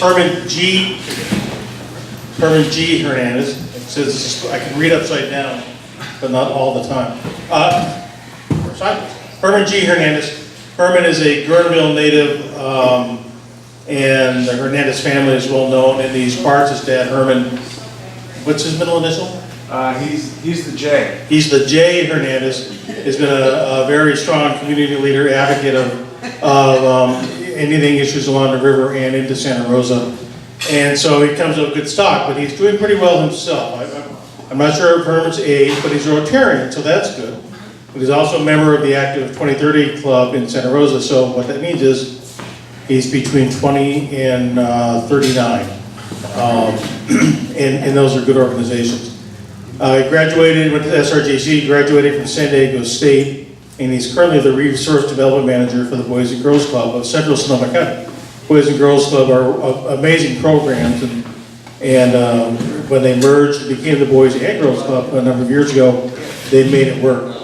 Herman G. Hernandez. It says, I can read upside down, but not all the time. Herman G. Hernandez. Herman is a Guerneville native, and the Hernandez family is well known in these parts. His dad, Herman, what's his middle initial? He's the J. He's the J. Hernandez. He's been a very strong community leader, advocate of anything issues along the river and into Santa Rosa. And so he comes up good stock, but he's doing pretty well himself. I'm not sure of Herman's age, but he's a Rotarian, so that's good. But he's also a member of the Active 2030 Club in Santa Rosa, so what that means is he's between 20 and 39. And those are good organizations. He graduated, went to SRJC, graduated from San Diego State, and he's currently the Resource Development Manager for the Boys and Girls Club of Central Sonoma County. Boys and Girls Club are amazing programs, and when they merged and became the Boys and Girls Club a number of years ago, they made it work.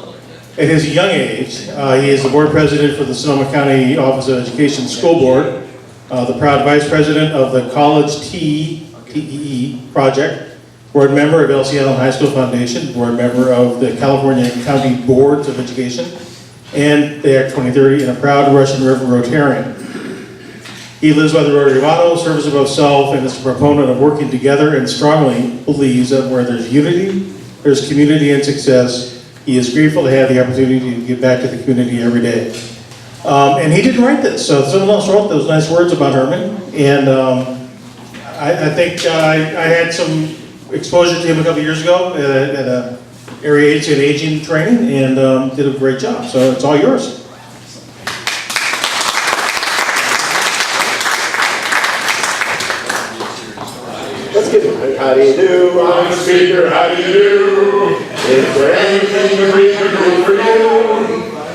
At his young age, he is the board president for the Sonoma County Office of Education School Board, the proud vice president of the College TEE project, board member of LC Allen High School Foundation, board member of the California County Boards of Education, and the Act 2030, and a proud Russian River Rotarian. He lives by the Rotary motto, service above self, and is a proponent of working together and strongly believes that where there's unity, there's community and success. He is grateful to have the opportunity to give back to the community every day. And he didn't write this, so someone else wrote those nice words about Herman. And I think I had some exposure to him a couple years ago at a area agency and aging training, and did a great job. So it's all yours. Let's get it. How do you do? I'm the speaker. How do you do? Is there anything that we can do for you?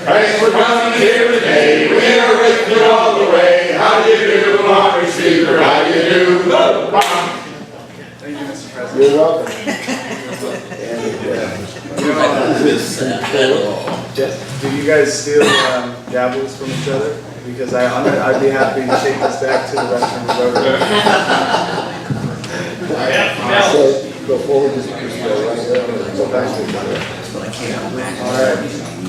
Thanks for coming here today. We're with you all the way. How do you do, Mr. Speaker? How do you do? Thank you, Mr. President. You're welcome. Do you guys steal gavels from each other? Because I'd be happy to take this back to the rest of the Rotary. So before we just go right there, go back to All right.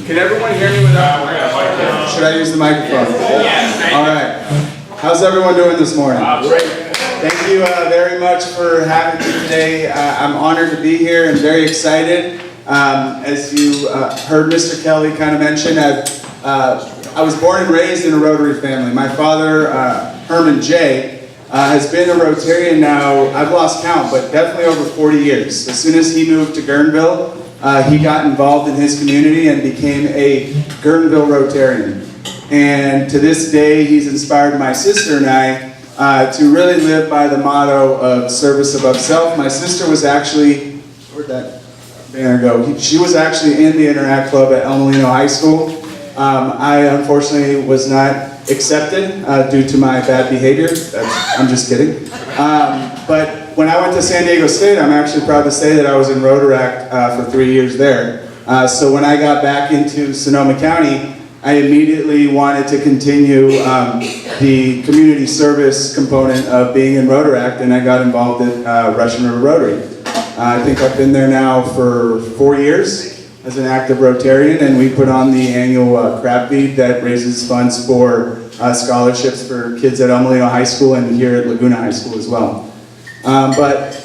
Can everyone hear me without microphone? Should I use the microphone? Yes. All right. How's everyone doing this morning? Great. Thank you very much for having me today. I'm honored to be here and very excited. As you heard Mr. Kelly kind of mention, I was born and raised in a Rotary family. My father, Herman J., has been a Rotarian now, I've lost count, but definitely over 40 years. As soon as he moved to Guerneville, he got involved in his community and became a Guerneville Rotarian. And to this day, he's inspired my sister and I to really live by the motto of service above self. My sister was actually, where'd that banner go? She was actually in the Interact Club at El Molino High School. I unfortunately was not accepted due to my bad behavior. I'm just kidding. But when I went to San Diego State, I'm actually proud to say that I was in Rotaract for 3 years there. So when I got back into Sonoma County, I immediately wanted to continue the community service component of being in Rotaract, and I got involved at Russian River Rotary. I think I've been there now for 4 years as an active Rotarian, and we put on the annual crab feed that raises funds for scholarships for kids at El Molino High School and here at Laguna High School as well. But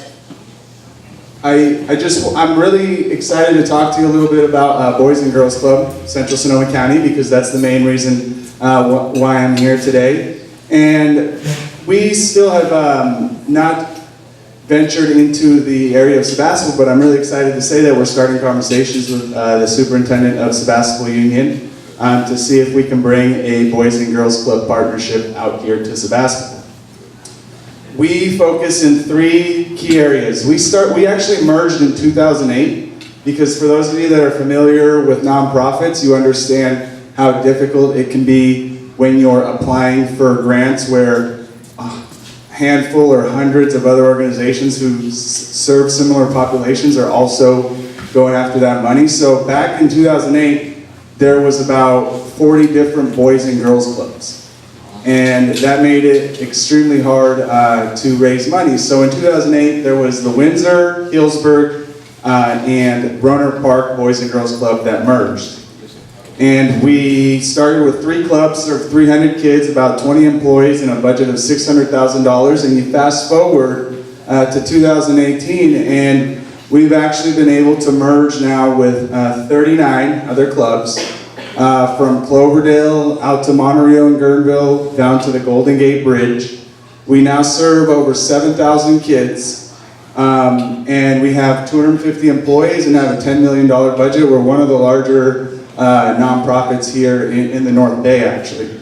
I'm really excited to talk to you a little bit about Boys and Girls Club, Central Sonoma County, because that's the main reason why I'm here today. And we still have not ventured into the area of Sebastopol, but I'm really excited to say that we're starting conversations with the superintendent of Sebastopol Union to see if we can bring a Boys and Girls Club partnership out here to Sebastopol. We focus in 3 key areas. We actually merged in 2008 because for those of you that are familiar with nonprofits, you understand how difficult it can be when you're applying for grants where handful or hundreds of other organizations who serve similar populations are also going after that money. So back in 2008, there was about 40 different Boys and Girls Clubs. and that made it extremely hard to raise money. So in 2008, there was the Windsor, Healdsburg, and Rohnert Park Boys and Girls Club that merged. And we started with 3 clubs of 300 kids, about 20 employees, and a budget of $600,000. And you fast forward to 2018, and we've actually been able to merge now with 39 other clubs, from Cloverdale out to Monterey and Guerneville, down to the Golden Gate Bridge. We now serve over 7,000 kids, and we have 250 employees and have a $10 million budget. We're one of the larger nonprofits here in the North Bay, actually.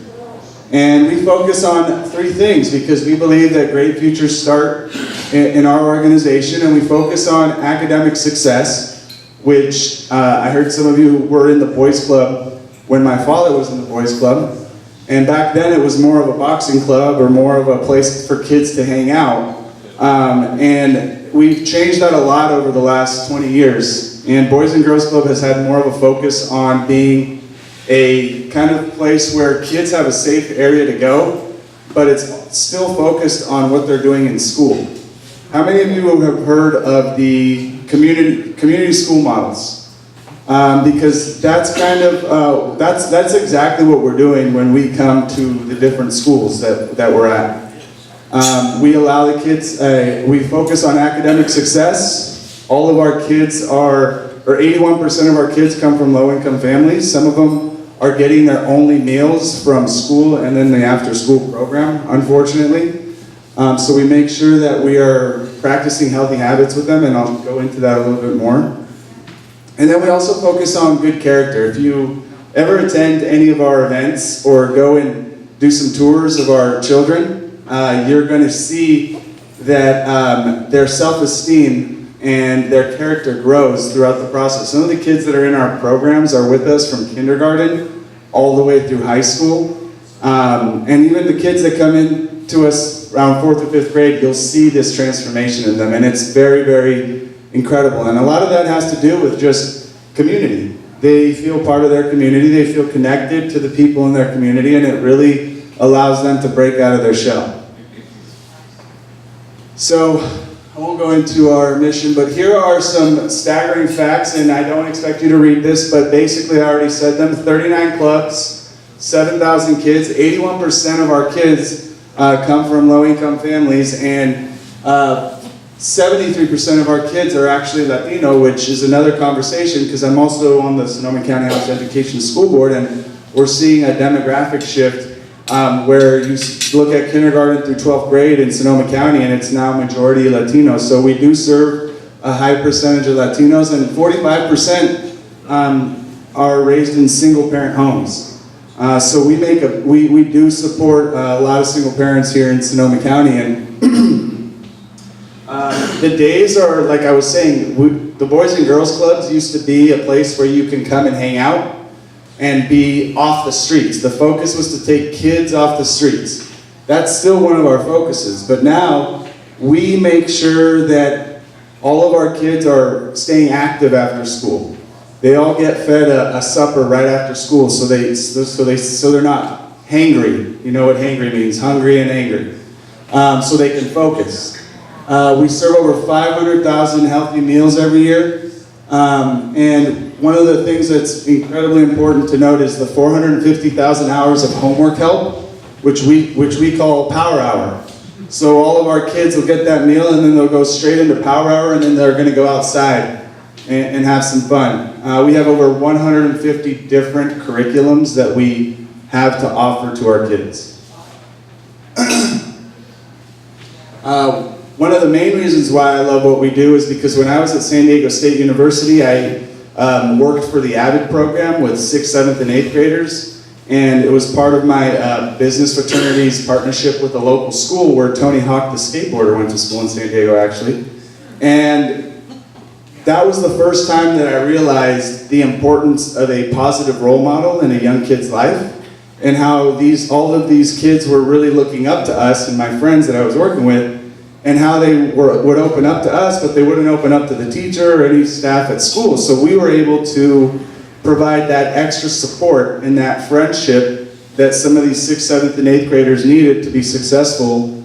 And we focus on 3 things because we believe that great futures start in our organization, and we focus on academic success, which I heard some of you were in the Boys Club when my father was in the Boys Club. And back then it was more of a boxing club or more of a place for kids to hang out. And we've changed that a lot over the last 20 years. And Boys and Girls Club has had more of a focus on being a kind of place where kids have a safe area to go, but it's still focused on what they're doing in school. How many of you have heard of the community school models? Because that's kind of, that's exactly what we're doing when we come to the different schools that we're at. We allow the kids, we focus on academic success. All of our kids or 81% of our kids come from low-income families. Some of them are getting their only meals from school and then the after-school program, unfortunately. So we make sure that we are practicing healthy habits with them, and I'll go into that a little bit more. And then we also focus on good character. If you ever attend any of our events or go and do some tours of our children, you're going to see that their self-esteem and their character grows throughout the process. Some of the kids that are in our programs are with us from kindergarten all the way through high school. And even the kids that come in to us around 4th or 5th grade, you'll see this transformation in them, and it's very, very incredible. And a lot of that has to do with just community. They feel part of their community, they feel connected to the people in their community, and it really allows them to break out of their shell. So, I won't go into our mission, but here are some staggering facts, and I don't expect you to read this, but basically I already said them. 39 clubs, 7,000 kids, 81% of our kids come from low-income families, and 73% of our kids are actually Latino, which is another conversation because I'm also on the Sonoma County House Education School Board, and we're seeing a demographic shift where you look at kindergarten through 12th grade in Sonoma County, and it's now majority Latino. So we do serve a high percentage of Latinos, and 45% are raised in single-parent homes. So we do support a lot of single parents here in Sonoma County, and the days are, like I was saying, the Boys and Girls Clubs used to be a place where you can come and hang out and be off the streets. The focus was to take kids off the streets. That's still one of our focuses, but now we make sure that all of our kids are staying active after school. They all get fed a supper right after school, so they're not hangry. You know what hangry means? Hungry and angry. So they can focus. We serve over 500,000 healthy meals every year, and one of the things that's incredibly important to note is the 450,000 hours of homework help, which we call Power Hour. So all of our kids will get that meal, and then they'll go straight into Power Hour, and then they're going to go outside and have some fun. We have over 150 different curriculums that we have to offer to our kids. One of the main reasons why I love what we do is because when I was at San Diego State University, I worked for the AVID program with 6th, 7th, and 8th graders, and it was part of my business fraternity's partnership with a local school where Tony Hawk, the skateboarder, went to school in San Diego, actually. And that was the first time that I realized the importance of a positive role model in a young kid's life, and how all of these kids were really looking up to us and my friends that I was working with, and how they would open up to us, but they wouldn't open up to the teacher or any staff at school. So we were able to provide that extra support and that friendship that some of these 6th, 7th, and 8th graders needed to be successful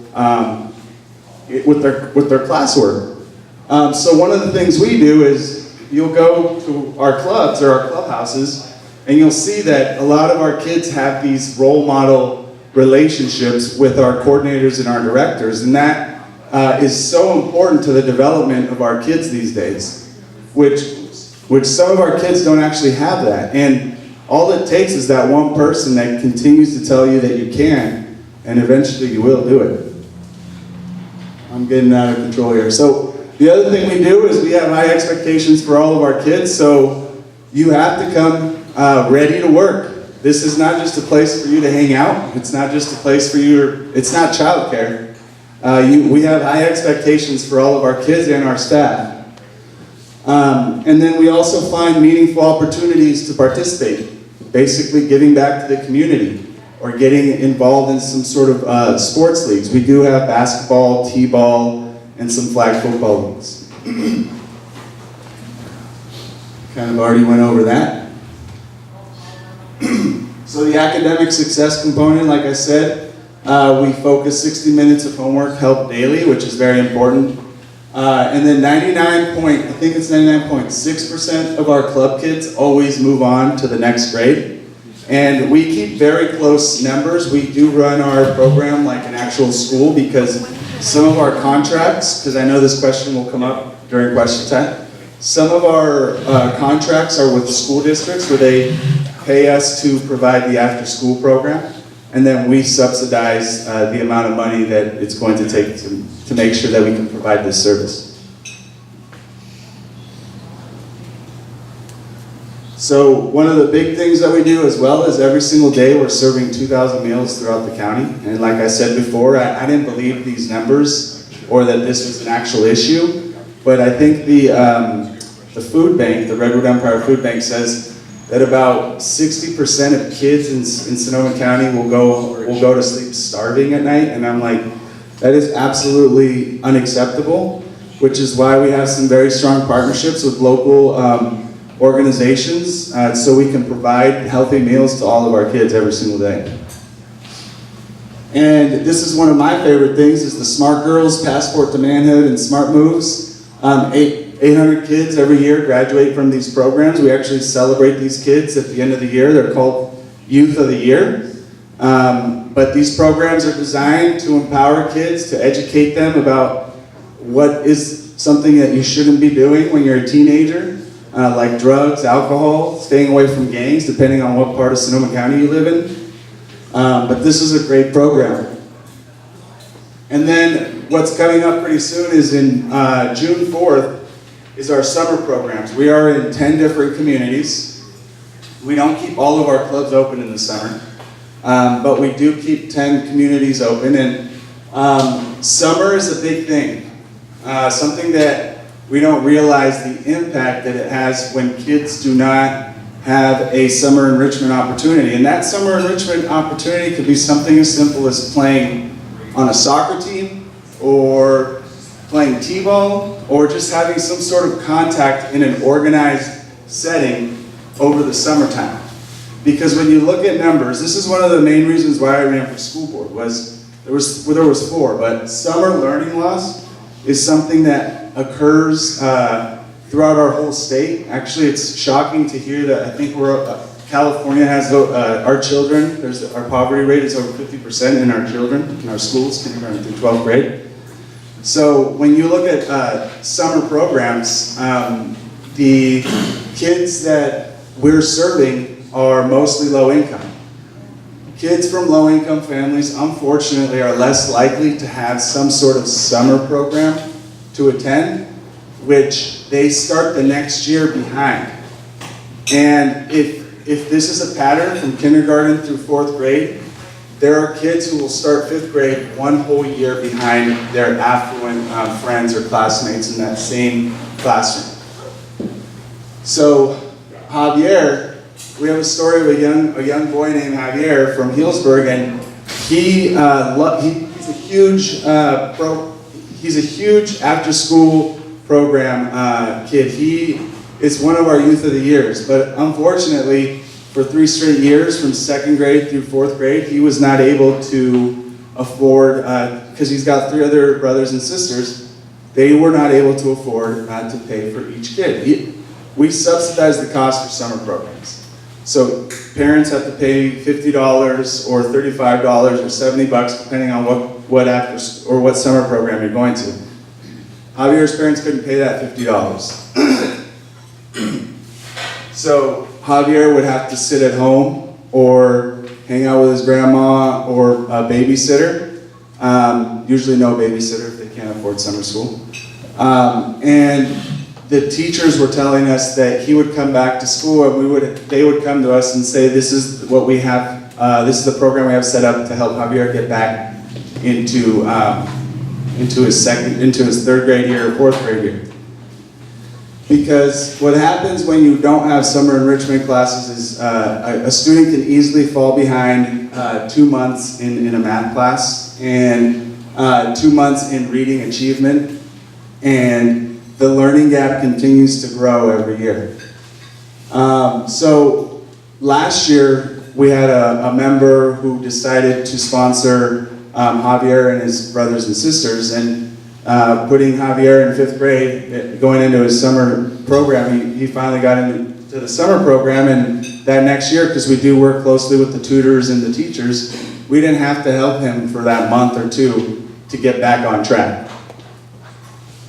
with their classwork. So one of the things we do is you'll go to our clubs or our clubhouses and you'll see that a lot of our kids have these role model relationships with our coordinators and our directors, and that is so important to the development of our kids these days, which some of our kids don't actually have that. And all it takes is that one person that continues to tell you that you can, and eventually you will do it. I'm getting out of control here. So the other thing we do is we have high expectations for all of our kids, so you have to come ready to work. This is not just a place for you to hang out. It's not just a place for you, it's not childcare. We have high expectations for all of our kids and our staff. And then we also find meaningful opportunities to participate, basically giving back to the community or getting involved in some sort of sports leagues. We do have basketball, t-ball, and some flag football leagues. Kind of already went over that. So the academic success component, like I said, we focus 60 minutes of homework help daily, which is very important. And then 99.6% of our club kids always move on to the next grade. And we keep very close numbers. We do run our program like an actual school because some of our contracts, because I know this question will come up during question time, some of our contracts are with school districts where they pay us to provide the after-school program, and then we subsidize the amount of money that it's going to take to make sure that we can provide this service. So one of the big things that we do as well is every single day we're serving 2,000 meals throughout the county. And like I said before, I didn't believe these numbers or that this was an actual issue, but I think the food bank, the Redwood Empire Food Bank, says that about 60% of kids in Sonoma County will go to sleep starving at night, and I'm like, that is absolutely unacceptable, which is why we have some very strong partnerships with local organizations so we can provide healthy meals to all of our kids every single day. And this is one of my favorite things, is the Smart Girls Passport to Manhood and Smart Moves. 800 kids every year graduate from these programs. We actually celebrate these kids at the end of the year. They're called Youth of the Year. But these programs are designed to empower kids, to educate them about what is something that you shouldn't be doing when you're a teenager, like drugs, alcohol, staying away from gangs, depending on what part of Sonoma County you live in. But this is a great program. And then what's coming up pretty soon is in June 4th is our summer programs. We are in 10 different communities. We don't keep all of our clubs open in the summer, but we do keep 10 communities open. And summer is a big thing, something that we don't realize the impact that it has when kids do not have a summer enrichment opportunity. And that summer enrichment opportunity could be something as simple as playing on a soccer team, or playing t-ball, or just having some sort of contact in an organized setting over the summertime. Because when you look at numbers, this is one of the main reasons why I ran for school board, was there was 4, but summer learning loss is something that occurs throughout our whole state. Actually, it's shocking to hear that I think California has our children, our poverty rate is over 50% in our children, in our schools, kindergarten through 12th grade. So when you look at summer programs, the kids that we're serving are mostly low income. Kids from low income families, unfortunately, are less likely to have some sort of summer program to attend, which they start the next year behind. And if this is a pattern from kindergarten through 4th grade, there are kids who will start 5th grade one whole year behind their affluent friends or classmates in that same classroom. So Javier, we have a story of a young boy named Javier from Healdsburg, and he's a huge after-school program kid. He is one of our Youth of the Years, but unfortunately, for 3 straight years, from 2nd grade through 4th grade, he was not able to afford, because he's got 3 other brothers and sisters, they were not able to afford to pay for each kid. We subsidize the cost for summer programs. So parents have to pay $50 or $35 or $70 depending on what after or what summer program you're going to. Javier's parents couldn't pay that $50. So Javier would have to sit at home or hang out with his grandma or a babysitter. Usually no babysitter if they can't afford summer school. And the teachers were telling us that he would come back to school and they would come to us and say, this is what we have, this is the program we have set up to help Javier get back into his 3rd grade year or 4th grade year. Because what happens when you don't have summer enrichment classes is a student can easily fall behind 2 months in a math class and 2 months in reading achievement, and the learning gap continues to grow every year. So last year we had a member who decided to sponsor Javier and his brothers and sisters, and putting Javier in 5th grade, going into his summer program, he finally got into the summer program, and that next year, because we do work closely with the tutors and the teachers, we didn't have to help him for that month or 2 to get back on track.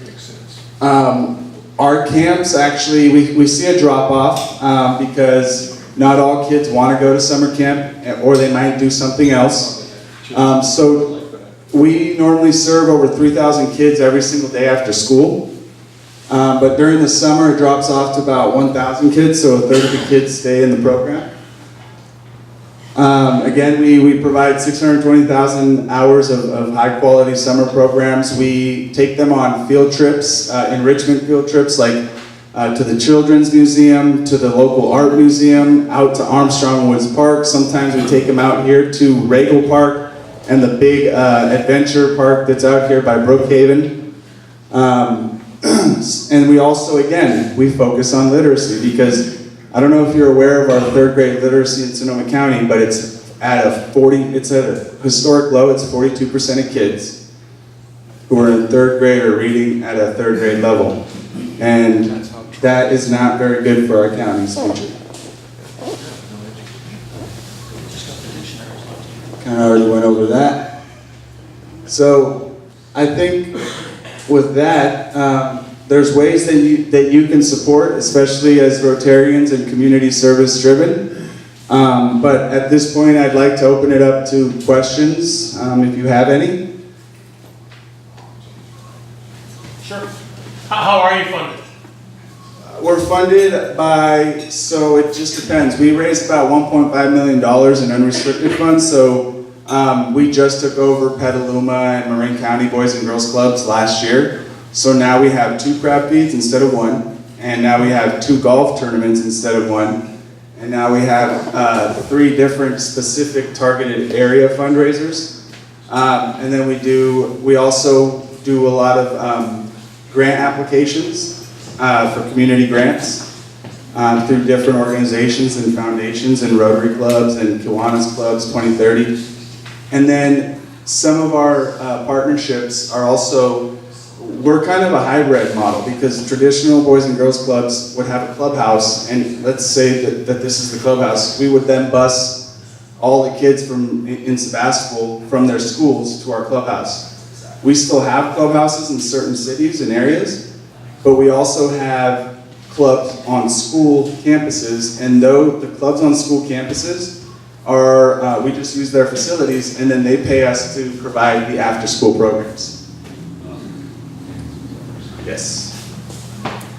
Makes sense. Our camps, actually, we see a drop-off because not all kids want to go to summer camp, or they might do something else. So we normally serve over 3,000 kids every single day after school. But during the summer, it drops off to about 1,000 kids, so a third of the kids stay in the program. Again, we provide 620,000 hours of high-quality summer programs. We take them on field trips, enrichment field trips, like to the Children's Museum, to the local art museum, out to Armstrong Woods Park. Sometimes we take them out here to Regal Park and the big adventure park that's out here by Brookhaven. And we also, again, we focus on literacy, because I don't know if you're aware of our 3rd grade literacy in Sonoma County, but it's at a historic low. It's 42% of kids who are in 3rd grade are reading at a 3rd grade level. And that is not very good for our county's future. Kind of already went over that. So I think with that, there's ways that you can support, especially as Rotarians and community service driven. But at this point, I'd like to open it up to questions, if you have any. Sure. How are you funded? We're funded by, so it just depends. We raised about $1.5 million in unrestricted funds, so we just took over Petaluma and Marin County Boys and Girls Clubs last year. So now we have 2 crab feeds instead of 1, and now we have 2 golf tournaments instead of 1, and now we have 3 different specific targeted area fundraisers. And then we also do a lot of grant applications for community grants through different organizations and foundations and Rotary clubs and Kiwanis Clubs 2030. And then some of our partnerships are also, we're kind of a hybrid model, because traditional Boys and Girls Clubs would have a clubhouse, and let's say that this is the clubhouse. We would then bus all the kids in Sebastopol from their schools to our clubhouse. We still have clubhouses in certain cities and areas, but we also have clubs on school campuses, and though the clubs on school campuses are, we just use their facilities, and then they pay us to provide the after-school programs. Yes.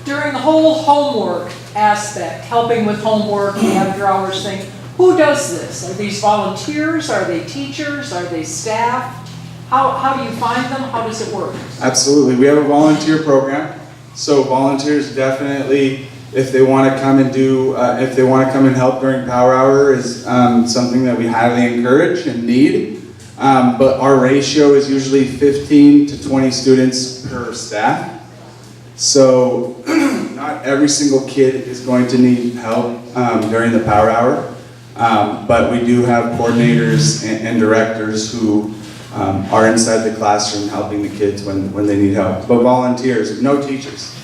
During the whole homework aspect, helping with homework, the after hours thing, who does this? Are these volunteers? Are they teachers? Are they staff? How do you find them? How does it work? Absolutely. We have a volunteer program. So volunteers definitely, if they want to come and if they want to come and help during Power Hour, is something that we highly encourage and need. But our ratio is usually 15 to 20 students per staff. So not every single kid is going to need help during the Power Hour. But we do have coordinators and directors who are inside the classroom helping the kids when they need help. But volunteers, no teachers.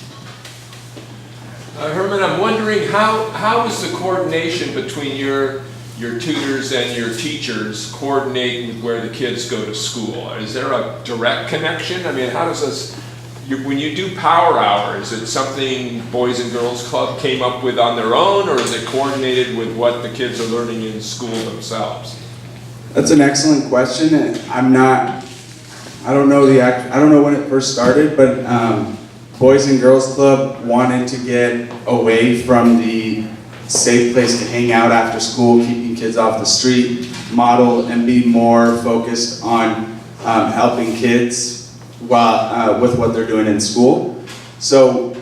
Herman, I'm wondering how is the coordination between your tutors and your teachers coordinate with where the kids go to school? Is there a direct connection? I mean, how does this, when you do power hour, is it something Boys and Girls Club came up with on their own, or is it coordinated with what the kids are learning in school themselves? That's an excellent question, and I don't know when it first started, but Boys and Girls Club wanted to get away from the safe place to hang out after school, keeping kids off the street model, and be more focused on helping kids with what they're doing in school. So,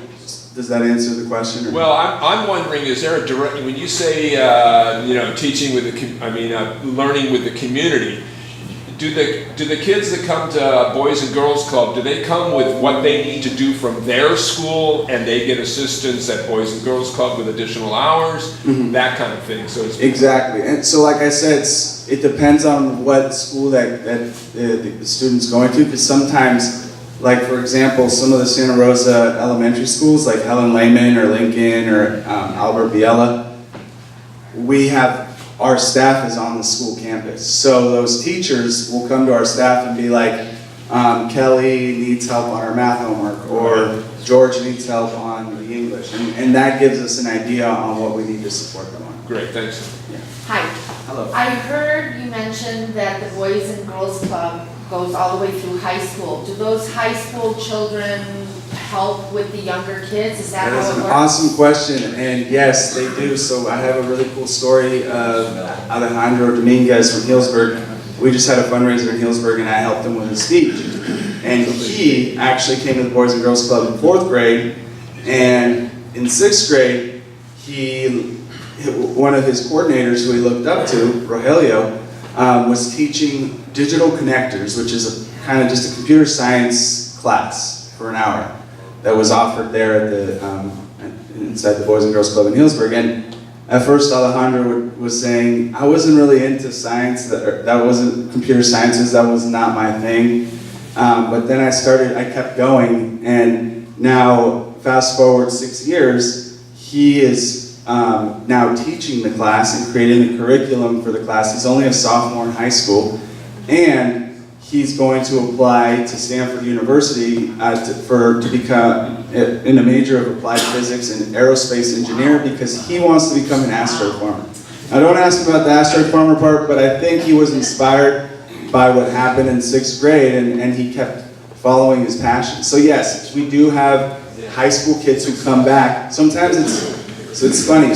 does that answer the question? Or? Well, I'm wondering, is there a direct, when you say, teaching with learning with the community, do the kids that come to Boys and Girls Club, do they come with what they need to do from their school and they get assistance at Boys and Girls Club with additional hours, that kind of thing? So it's exactly, and so like I said, it depends on what school that the student's going to, because sometimes, like for example, some of the Santa Rosa elementary schools, like Helen Lehman or Lincoln or Albert Biela, our staff is on the school campus. So those teachers will come to our staff and be like, Kelly needs help on our math homework, or George needs help on the English. And that gives us an idea on what we need to support them on. great, thanks. Yeah. Hi. Hello. I heard you mention that the Boys and Girls Club goes all the way through high school. Do those high school children help with the younger kids? Is that That is how it an works? awesome question, and yes, they do. So I have a really cool story of Alejandro Dominguez from Healdsburg. We just had a fundraiser in Healdsburg, and I helped him with his speech. And he actually came to the Boys and Girls Club in 4th grade, and in 6th grade, one of his coordinators who he looked up to, Rogelio, was teaching digital connectors, which is kind of just a computer science class for an hour that was offered there at the inside the Boys and Girls Club in Healdsburg. And at first Alejandro was saying, I wasn't really into science, that wasn't computer sciences, that was not my thing. But then I kept going, and now fast forward 6 years, he is now teaching the class and creating the curriculum for the class. He's only a sophomore in high school, and he's going to apply to Stanford University to become in a major of applied physics and aerospace engineer, because he wants to become an astrofarmer. Now, don't ask about the astrofarmer part, but I think he was inspired by what happened in 6th grade, and he kept following his passion. So yes, we do have high school kids who come back. Sometimes it's funny.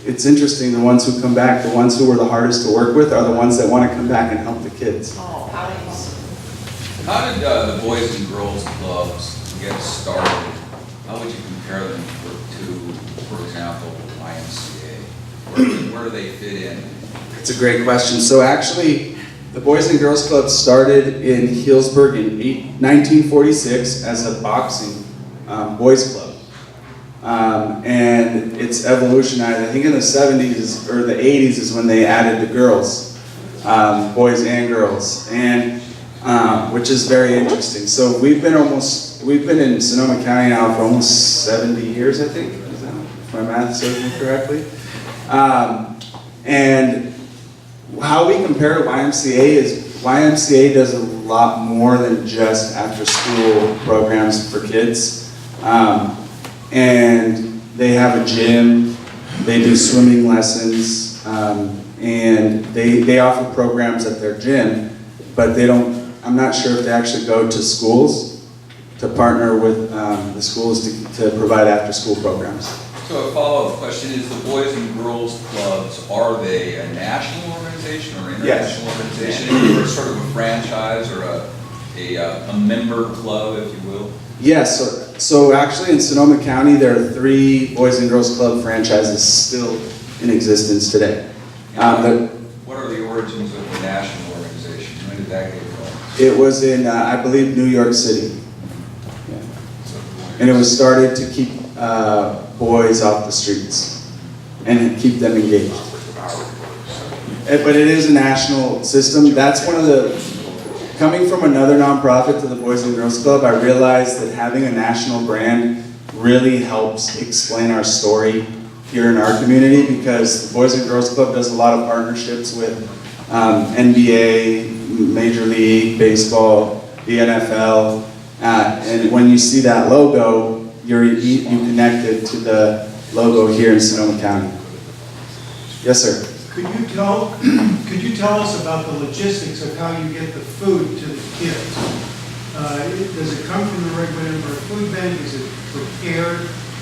It's interesting, the ones who come back, the ones who were the hardest to work with, are the ones that want to come back and help the kids. Oh, how nice. How did the Boys and Girls Clubs get started? How would you compare them to, for example, YMCA? Where do they fit in? It's a great question. So actually, the Boys and Girls Club started in Healdsburg in 1946 as a boxing boys club. And it's evolutionized. I think in the 70s or the 80s is when they added the girls, boys and girls, and which is very interesting. So we've been in Sonoma County now for almost 70 years, I think, if my math serves me correctly. And how we compare to YMCA is YMCA does a lot more than just after-school programs for kids. And they have a gym, they do swimming lessons, and they offer programs at their gym, but I'm not sure if they actually go to schools to partner with the schools to provide after-school programs. So a follow-up question is, the Boys and Girls Clubs, are they a national organization or international organization? Or sort of a franchise or a member club, if you will? Yes, so actually in Sonoma County, there are 3 Boys and Girls Club franchises still in existence today. What are the origins of the national organization? When did that get going? It was in, I believe, New York City. Yeah. And it was started to keep boys off the streets and keep them engaged. but it is a national system. That's one of the, coming from another nonprofit to the Boys and Girls Club, I realized that having a national brand really helps explain our story here in our community, because the Boys and Girls Club does a lot of partnerships with NBA, Major League Baseball, the NFL, and when you see that logo, you connect it to the logo here in Sonoma County. Yes, sir. Could you tell us about the logistics of how you get the food to the kids? Does it come from the Redwood Empire Food Bank? Is it prepared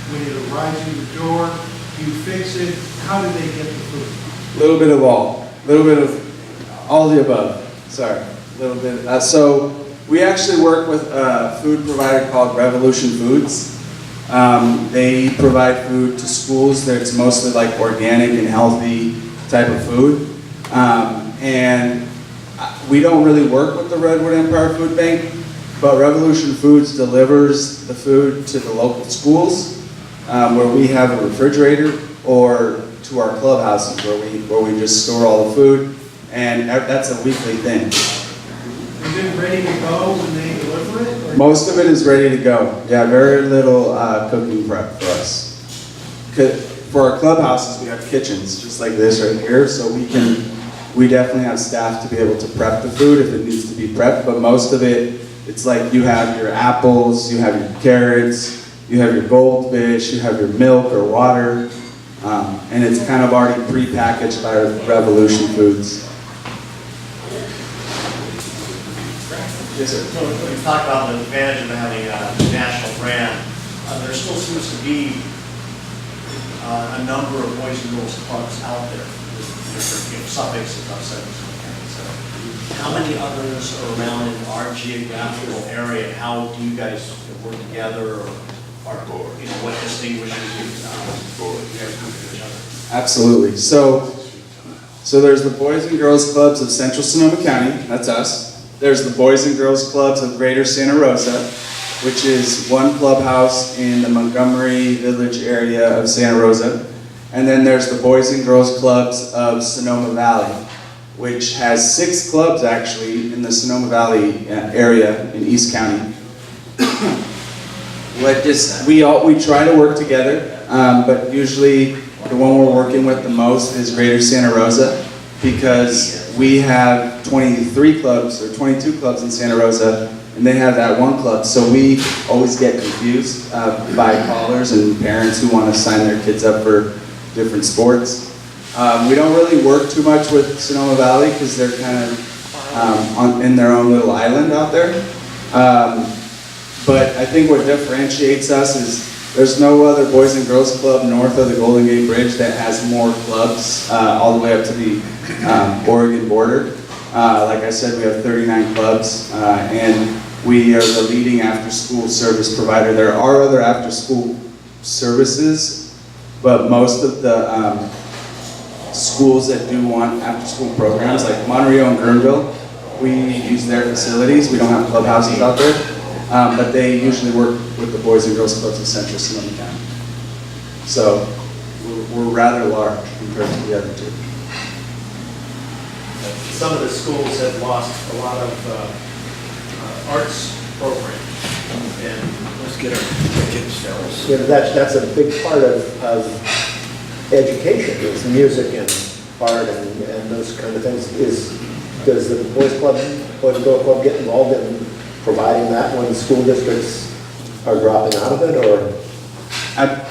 when it arrives in the door? Do you fix it? How do they get the food? A little bit of all. A little bit of all the above. Sorry. A little bit. So we actually work with a food provider called Revolution Foods. They provide food to schools that's mostly like organic and healthy type of food. And we don't really work with the Redwood Empire Food Bank, but Revolution Foods delivers the food to the local schools where we have a refrigerator, or to our clubhouses where we just store all the food, and that's a weekly thing. Is it ready to go when they deliver it? Or Most of it is ready to go. Yeah, very little cooking prep for us. For our clubhouses, we have kitchens just like this right here, so we definitely have staff to be able to prep the food if it needs to be prepped, but most of it, it's like you have your apples, you have your carrots, you have your goldfish, you have your milk or water, and it's kind of already pre-packaged by Revolution Foods. Yes, sir. So when you talk about the advantage of having a national brand, there still seems to be a number of boys and girls clubs out there, different suffixes of so how many others are around in our geographical area? How do you guys work together, or what distinguishes you guys come to each other? Absolutely. So there's the Boys and Girls Clubs of Central Sonoma County, that's us. There's the Boys and Girls Clubs of Greater Santa Rosa, which is one clubhouse in the Montgomery Village area of Santa Rosa. And then there's the Boys and Girls Clubs of Sonoma Valley, which has 6 clubs actually in the Sonoma Valley area in East County. We try to work together, but usually the one we're working with the most is Greater Santa Rosa, because we have 23 clubs or 22 clubs in Santa Rosa, and they have that one club. So we always get confused by callers and parents who want to sign their kids up for different sports. We don't really work too much with Sonoma Valley because they're kind of in their own little island out there. But I think what differentiates us is there's no other Boys and Girls Club north of the Golden Gate Bridge that has more clubs all the way up to the Oregon border. Like I said, we have 39 clubs, and we are the leading after-school service provider. There are other after-school services, but most of the schools that do want after-school programs, like Monterey and Guerneville, we use their facilities. We don't have clubhouses out there, but they usually work with the Boys and Girls Clubs of Central Sonoma County. So we're rather large compared to the other two. Some of the schools have lost a lot of arts programs, and let's get our kids started. You know, that's a big part of education, is music and art and those kind of things. Does the Boys and Girls Club get involved in providing that when school districts are dropping out of it, or?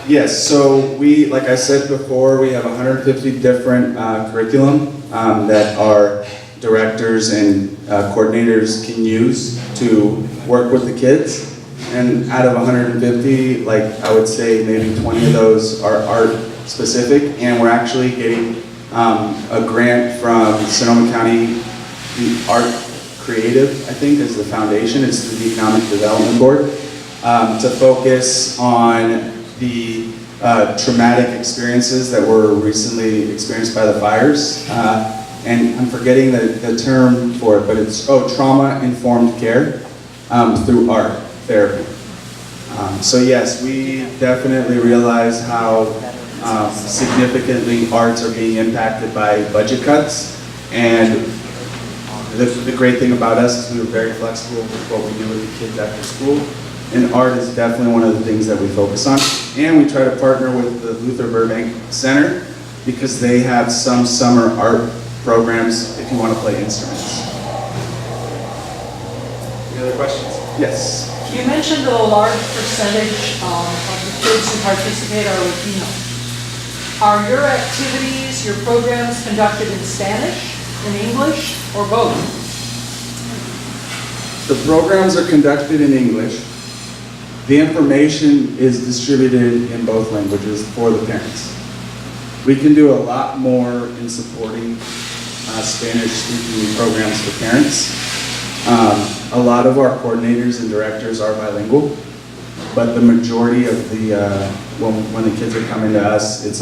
Yes, so we, like I said before, we have 150 different curriculum that our directors and coordinators can use to work with the kids. And out of 150, like I would say maybe 20 of those are art specific, and we're actually getting a grant from Sonoma County Art Creative, I think, is the foundation. It's through the Economic Development Board, to focus on the traumatic experiences that were recently experienced by the fires. And I'm forgetting the term for it, but it's trauma-informed care through art therapy. So yes, we definitely realize how significantly arts are being impacted by budget cuts. And the great thing about us is we were very flexible with what we do with the kids after school. And art is definitely one of the things that we focus on. And we try to partner with the Luther Burbank Center because they have some summer art programs if you want to play instruments. Any other questions? Yes. You mentioned that a large percentage of the kids who participate are Latino. Are your activities, your programs conducted in Spanish, in English, or both? The programs are conducted in English. The information is distributed in both languages for the parents. We can do a lot more in supporting Spanish-speaking programs for parents. A lot of our coordinators and directors are bilingual, but the majority of the, when the kids are coming to us, it's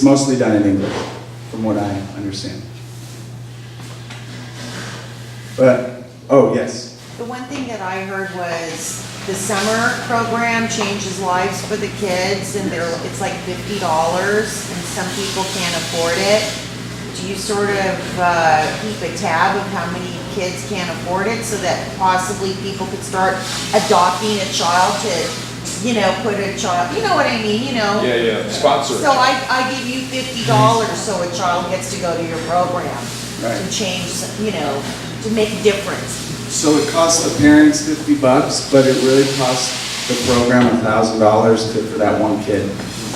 mostly done in English, from what I understand. But, oh, yes. The one thing that I heard was the summer program changes lives for the kids, and it's like $50, and some people can't afford it. Do you sort of keep a tab of how many kids can't afford it, so that possibly people could start adopting a child to, put a child, you know what I mean, Yeah, sponsor. So I give you $50 so a child gets to go to your program. Right. To change, to make a difference. So it costs the parents $50, but it really costs the program $1,000 for that one kid,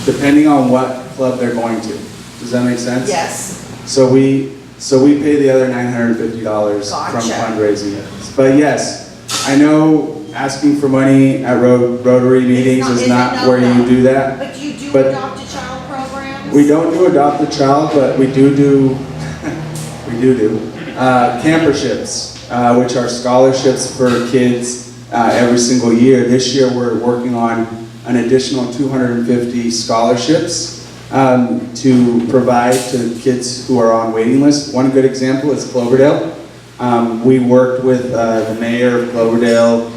depending on what club they're going to. Does that make sense? Yes. So we pay the other $950 from Gotcha. fundraising. But yes, I know asking for money at Rotary meetings is not where you do that. But you do But adopt a child programs? we don't do adopt a child, but we do camperships, which are scholarships for kids every single year. This year we're working on an additional 250 scholarships to provide to kids who are on waiting lists. One good example is Cloverdale. We worked with the mayor of Cloverdale,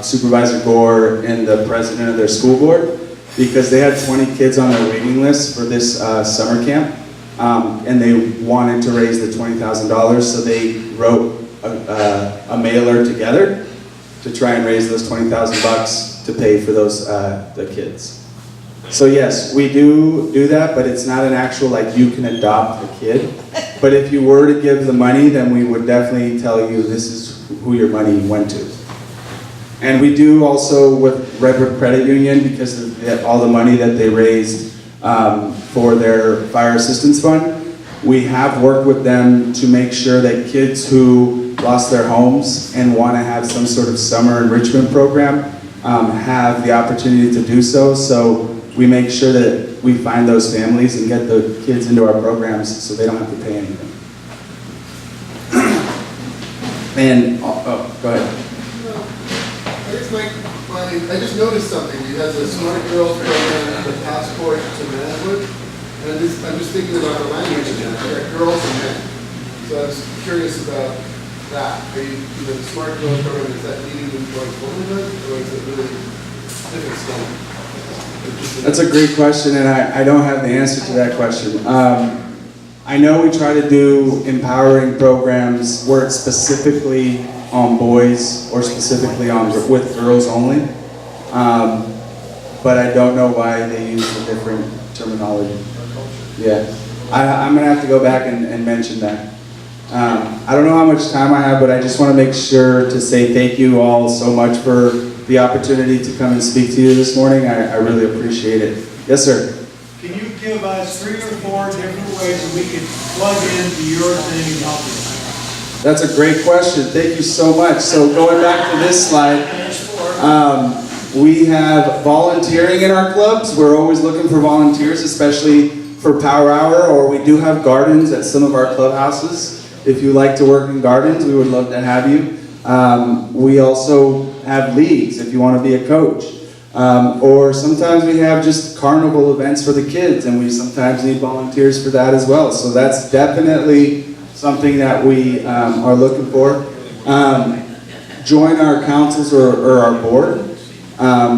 Supervisor Gore, and the president of their school board because they had 20 kids on their waiting list for this summer camp. And they wanted to raise the $20,000, so they wrote a mailer together to try and raise those $20,000 to pay for those the kids. So yes, we do that, but it's not an actual like you can adopt a kid. But if you were to give the money, then we would definitely tell you this is who your money went to. And we do also with Redwood Credit Union because of all the money that they raised for their fire assistance fund. We have worked with them to make sure that kids who lost their homes and want to have some sort of summer enrichment program have the opportunity to do so. So we make sure that we find those families and get the kids into our programs so they don't have to pay anything. And, oh, go ahead. I just noticed something. You have the Smart Girls program, the Passport to Manhood, and I'm just thinking about the language in that, girls and men. So I was curious about that. Are you, the Smart Girls program, is that leading them towards womanhood, or is it really different stuff? That's a great question, and I don't have the answer to that question. I know we try to do empowering programs where it's specifically on boys or specifically with girls only, but I don't know why they use a different terminology. Yeah, I'm gonna have to go back and mention that. I don't know how much time I have, but I just want to make sure to say thank you all so much for the opportunity to come and speak to you this morning. I really appreciate it. Yes, sir. Can you give us 3 or 4 different ways that we can plug into your thing and help you? That's a great question. Thank you so much. So going back to this slide, we have volunteering in our clubs. We're always looking for volunteers, especially for Power Hour, or we do have gardens at some of our clubhouses. If you like to work in gardens, we would love to have you. We also have leagues if you want to be a coach. Or sometimes we have just carnival events for the kids, and we sometimes need volunteers for that as well. So that's definitely something that we are looking for. Join our councils or our board.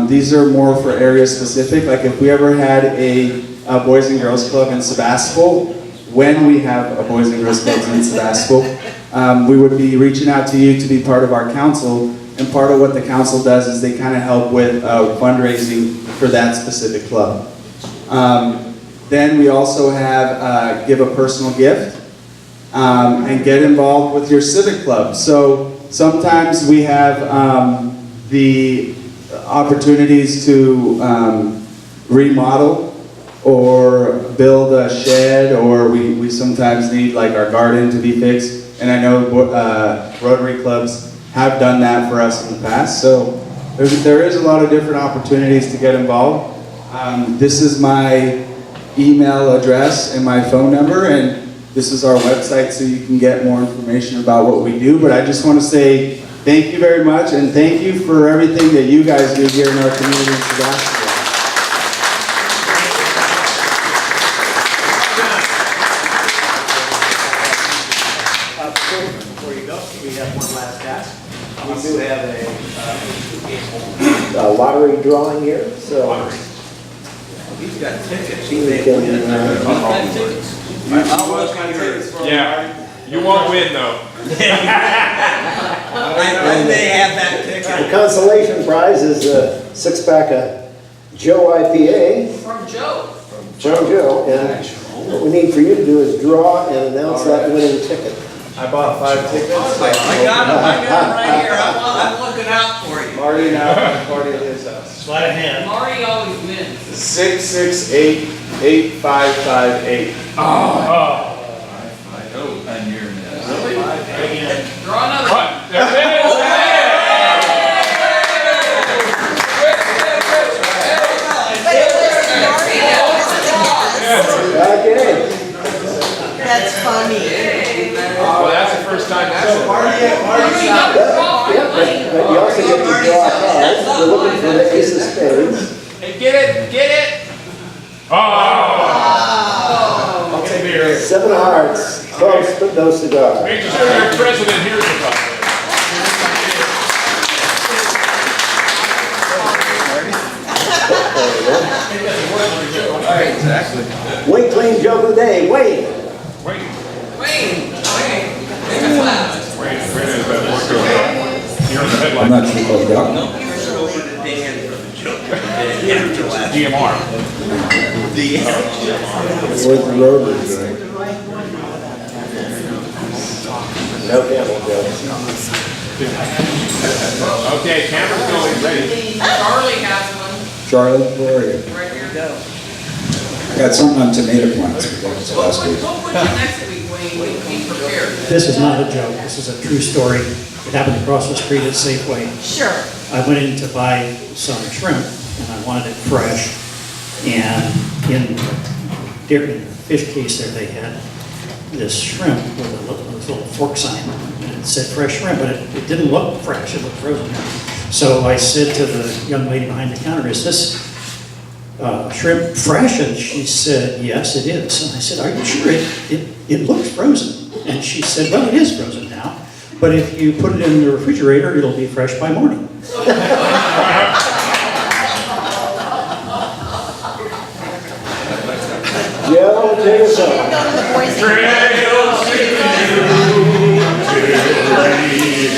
These are more for area specific. Like if we ever had a Boys and Girls Club in Sebastopol, when we have a Boys and Girls Clubs in Sebastopol, we would be reaching out to you to be part of our council. And part of what the council does is they kind of help with fundraising for that specific club. Then we also have give a personal gift and get involved with your civic club. So sometimes we have the opportunities to remodel or build a shed, or we sometimes need like our garden to be fixed. And I know Rotary clubs have done that for us in the past. So there is a lot of different opportunities to get involved. This is my email address and my phone number, and this is our website so you can get more information about what we do. But I just want to say thank you very much, and thank you for everything that you guys do here in our community in Sebastopol. Before you go, we have one last task. We do have a Lottery drawing here, so. He's got tickets. We can, I'll look on tickets for Yeah, you won't win though. When they have that ticket. The consolation prize is a 6-pack of Joe IPA From Joe. from Joe. And what we need for you to do is draw and announce that winning ticket. I bought 5 tickets. I got him right here. I'm looking out for you. Marty now, Marty at his house. Sleight of hand. Marty always wins. 668-8558. Oh. I know, I'm near that. Draw another. What? There it is! Okay. That's funny. Well, that's the first time that's happened. But you also get to draw cards. We're looking for the ace of spades. Hey, get it! Oh! I'll take it. 7 of hearts, close but no cigar. Make sure your president hears about it. Exactly. Wayne Clean joke of the day, Wayne. Wait. I'm not sure what that. DMR. With the road is doing. No camel jokes. Okay, camera's going, ready. Charlie has one. Charlie, where are you? Right here. I got something on tomato plants. We got it last week. We'll put you next week, Wayne. Be prepared. This is not a joke, this is a true story. It happened across the street at Safeway. Sure. I went in to buy some shrimp, and I wanted it fresh. And in the fish case there, they had this shrimp with a little fork sign. And it said fresh shrimp, but it didn't look fresh, it looked frozen. So I said to the young lady behind the counter, is this shrimp fresh? And she said, yes, it is. And I said, are you sure it looks frozen? And she said, well, it is frozen now, but if you put it in the refrigerator, it'll be fresh by morning. Joe, take us Go home. to the boys and Trails to you, to